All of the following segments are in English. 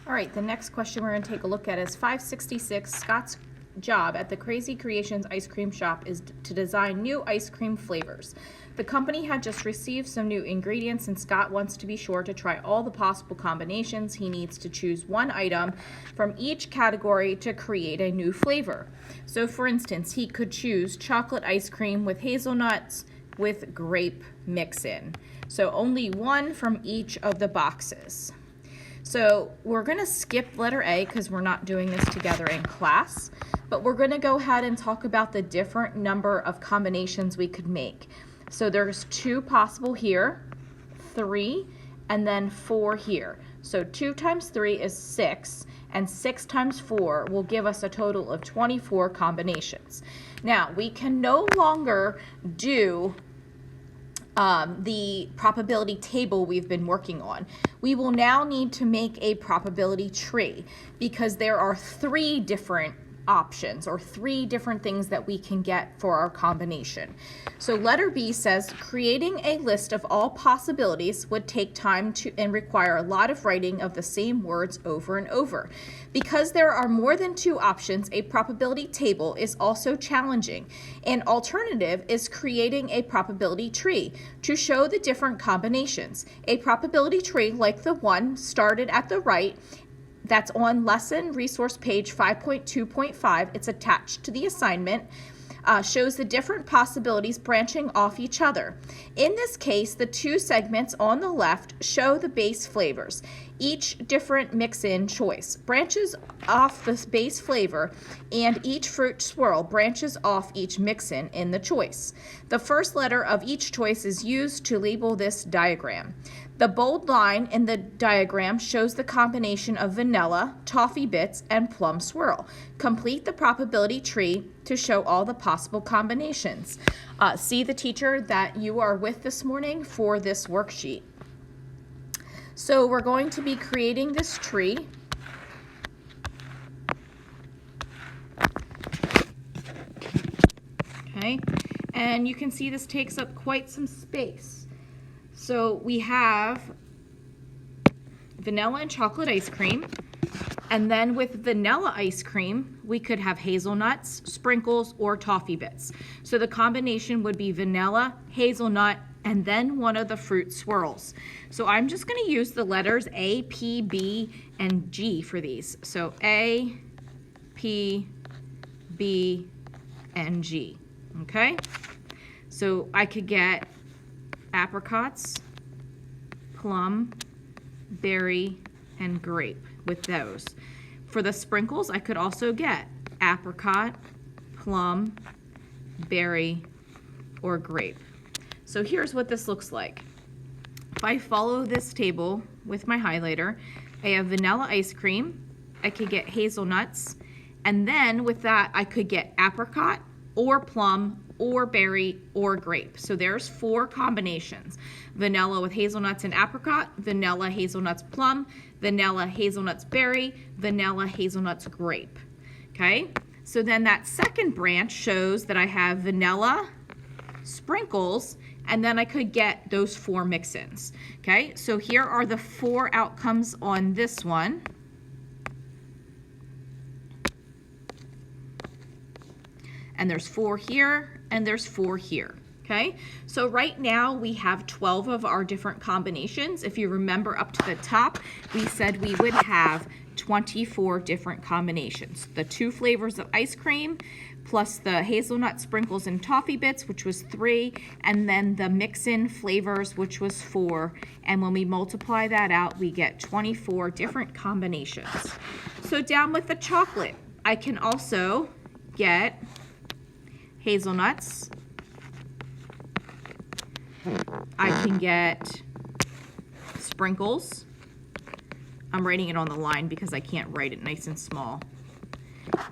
All right, the next question we're going to take a look at is 566. Scott's job at the Crazy Creations ice cream shop is to design new ice cream flavors. The company had just received some new ingredients, and Scott wants to be sure to try all the possible combinations. He needs to choose one item from each category to create a new flavor. So for instance, he could choose chocolate ice cream with hazelnuts with grape mix-in. So only one from each of the boxes. So we're going to skip letter A because we're not doing this together in class, but we're going to go ahead and talk about the different number of combinations we could make. So there's 2 possible here, 3, and then 4 here. So 2 times 3 is 6, and 6 times 4 will give us a total of 24 combinations. Now, we can no longer do the probability table we've been working on. We will now need to make a probability tree because there are 3 different options or 3 different things that we can get for our combination. So letter B says creating a list of all possibilities would take time and require a lot of writing of the same words over and over. Because there are more than 2 options, a probability table is also challenging. An alternative is creating a probability tree to show the different combinations. A probability tree like the one started at the right that's on lesson resource page 5.2.5, it's attached to the assignment, shows the different possibilities branching off each other. In this case, the 2 segments on the left show the base flavors. Each different mix-in choice branches off the base flavor, and each fruit swirl branches off each mix-in in the choice. The first letter of each choice is used to label this diagram. The bold line in the diagram shows the combination of vanilla, toffee bits, and plum swirl. Complete the probability tree to show all the possible combinations. See the teacher that you are with this morning for this worksheet. So we're going to be creating this tree. Okay, and you can see this takes up quite some space. So we have vanilla and chocolate ice cream, and then with vanilla ice cream, we could have hazelnuts, sprinkles, or toffee bits. So the combination would be vanilla, hazelnut, and then one of the fruit swirls. So I'm just going to use the letters A, P, B, and G for these. So A, P, B, and G. Okay? So I could get apricots, plum, berry, and grape with those. For the sprinkles, I could also get apricot, plum, berry, or grape. So here's what this looks like. If I follow this table with my highlighter, I have vanilla ice cream, I could get hazelnuts, and then with that I could get apricot or plum or berry or grape. So there's 4 combinations. Vanilla with hazelnuts and apricot, vanilla, hazelnuts, plum, vanilla, hazelnuts, berry, vanilla, hazelnuts, grape. Okay, so then that second branch shows that I have vanilla, sprinkles, and then I could get those 4 mix-ins. Okay, so here are the 4 outcomes on this one. And there's 4 here, and there's 4 here. Okay, so right now we have 12 of our different combinations. If you remember up to the top, we said we would have 24 different combinations. The 2 flavors of ice cream, plus the hazelnut, sprinkles, and toffee bits, which was 3, and then the mix-in flavors, which was 4. And when we multiply that out, we get 24 different combinations. So down with the chocolate, I can also get hazelnuts. I can get sprinkles. I'm writing it on the line because I can't write it nice and small.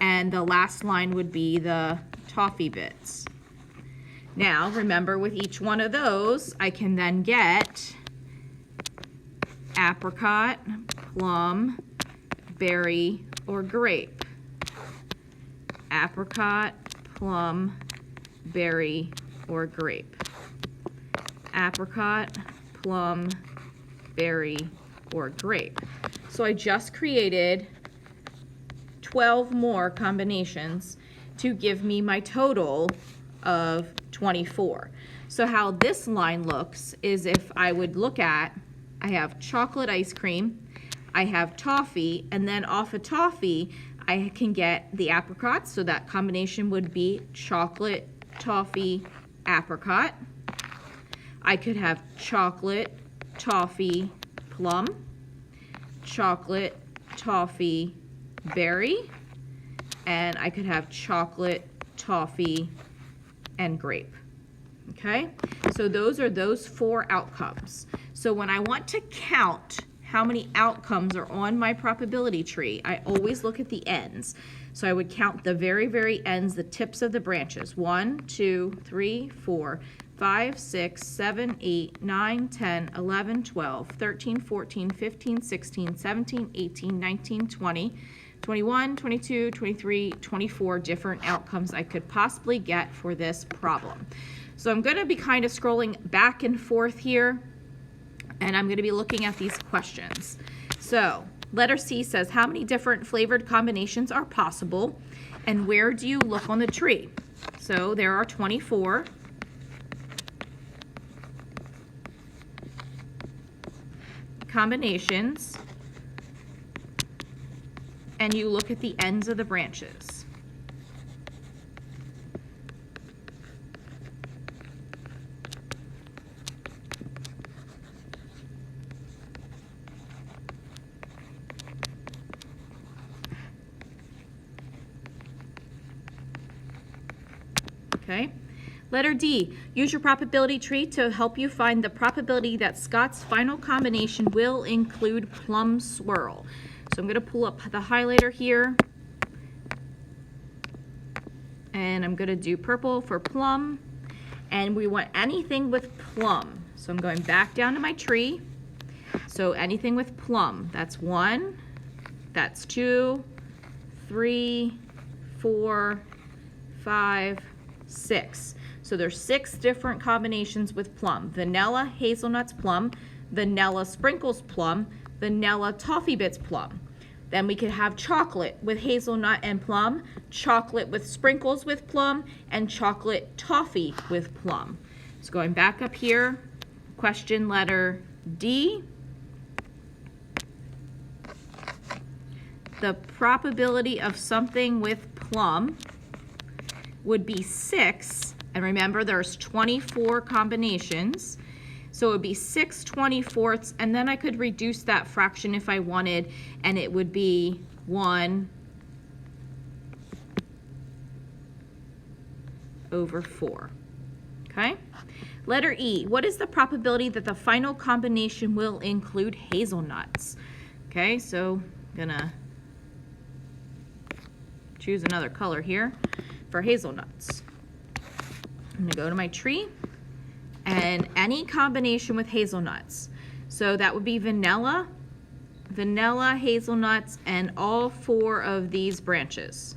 And the last line would be the toffee bits. Now, remember, with each one of those, I can then get apricot, plum, berry, or grape. Apricot, plum, berry, or grape. Apricot, plum, berry, or grape. So I just created 12 more combinations to give me my total of 24. So how this line looks is if I would look at, I have chocolate ice cream, I have toffee, and then off of toffee, I can get the apricots, so that combination would be chocolate, toffee, apricot. I could have chocolate, toffee, plum, chocolate, toffee, berry, and I could have chocolate, toffee, and grape. Okay, so those are those 4 outcomes. So when I want to count how many outcomes are on my probability tree, I always look at the ends. So I would count the very, very ends, the tips of the branches. 1, 2, 3, 4, 5, 6, 7, 8, 9, 10, 11, 12, 13, 14, 15, 16, 17, 18, 19, 20, 21, 22, 23, 24 different outcomes I could possibly get for this problem. So I'm going to be kind of scrolling back and forth here, and I'm going to be looking at these questions. So letter C says, how many different flavored combinations are possible, and where do you look on the tree? So there are 24. Combinations, and you look at the ends of the branches. Okay. Letter D, use your probability tree to help you find the probability that Scott's final combination will include plum swirl. So I'm going to pull up the highlighter here, and I'm going to do purple for plum, and we want anything with plum. So I'm going back down to my tree. So anything with plum, that's 1, that's 2, 3, 4, 5, 6. So there's 6 different combinations with plum. Vanilla, hazelnuts, plum, vanilla sprinkles, plum, vanilla toffee bits, plum. Then we could have chocolate with hazelnut and plum, chocolate with sprinkles with plum, and chocolate toffee with plum. So going back up here, question letter D. The probability of something with plum would be 6. And remember, there's 24 combinations. So it would be 6 24ths, and then I could reduce that fraction if I wanted, and it would be 1 over 4. Okay? Letter E, what is the probability that the final combination will include hazelnuts? Okay, so I'm gonna choose another color here for hazelnuts. I'm gonna go to my tree, and any combination with hazelnuts. So that would be vanilla, hazelnuts, and all 4 of these branches.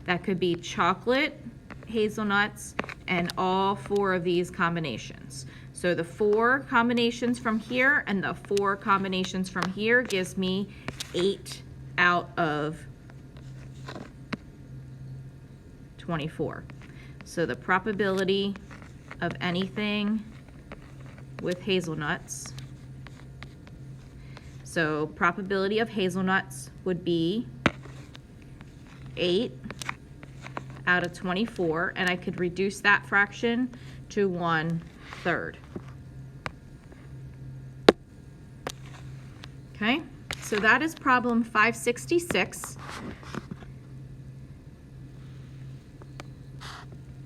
That could be chocolate, hazelnuts, and all 4 of these combinations. So the 4 combinations from here and the 4 combinations from here gives me 8 out of 24. So the probability of anything with hazelnuts, so probability of hazelnuts would be 8 out of 24, and I could reduce that fraction to 1/3. Okay, so that is problem 566.